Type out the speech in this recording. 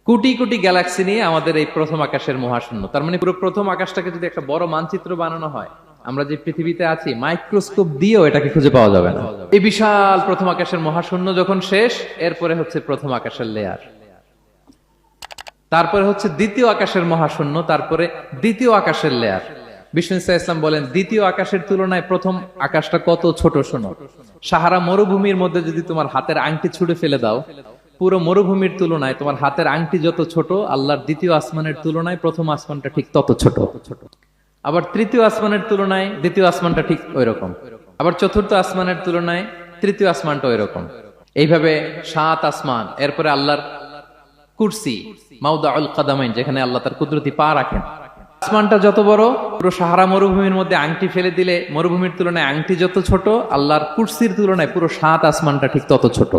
Crore crore Galaxy নিয়ে আমাদের এই প্রথম আকাশের মহাশূন্য। তার মানে পুরো প্রথম আকাশটাকে যদি একটা বড় মানচিত্র বানানো হয়, আমরা যে পৃথিবীতে আছি মাইক্রোস্কোপ দিয়েও এটাকে খুঁজে পাওয়া যাবে না। এই বিশাল প্রথম আকাশের মহাশূন্য যখন শেষ, এরপরে হচ্ছে প্রথম আকাশের লেয়ার, তারপরে হচ্ছে দ্বিতীয় আকাশের মহাশূন্য, তারপরে দ্বিতীয় আকাশের লেয়ার। বিষ্ণু ইসলাম বলেন দ্বিতীয় আকাশের তুলনায় প্রথম আকাশটা কত ছোট শোনো। সাহারা মরুভূমির মধ্যে যদি তোমার হাতের আংটি ছুঁড়ে ফেলে দাও, পুরো মরুভূমির তুলনায় তোমার হাতের আংটি যত ছোট, আল্লাহর দ্বিতীয় আসমানের তুলনায় প্রথম আসমানটা ঠিক তত ছোট। আবার তৃতীয় আসমানের তুলনায় দ্বিতীয় আসমানটা ঠিক ওই রকম, আবার চতুর্থ আসমানের তুলনায় তৃতীয় আসমানটা ওই রকম। এইভাবে 7 আসমান, এরপরে আল্লাহর কুরসি, মাউদাউল কাদামাইন, যেখানে আল্লাহ তার কুদরতি পা রাখেন। আসমানটা যত বড়, পুরো সাহারা মরুভূমির মধ্যে আংটি ফেলে দিলে মরুভূমির তুলনায় আংটি যত ছোট, আল্লাহর কুরসির তুলনায় পুরো 7 আসমানটা ঠিক তত ছোট।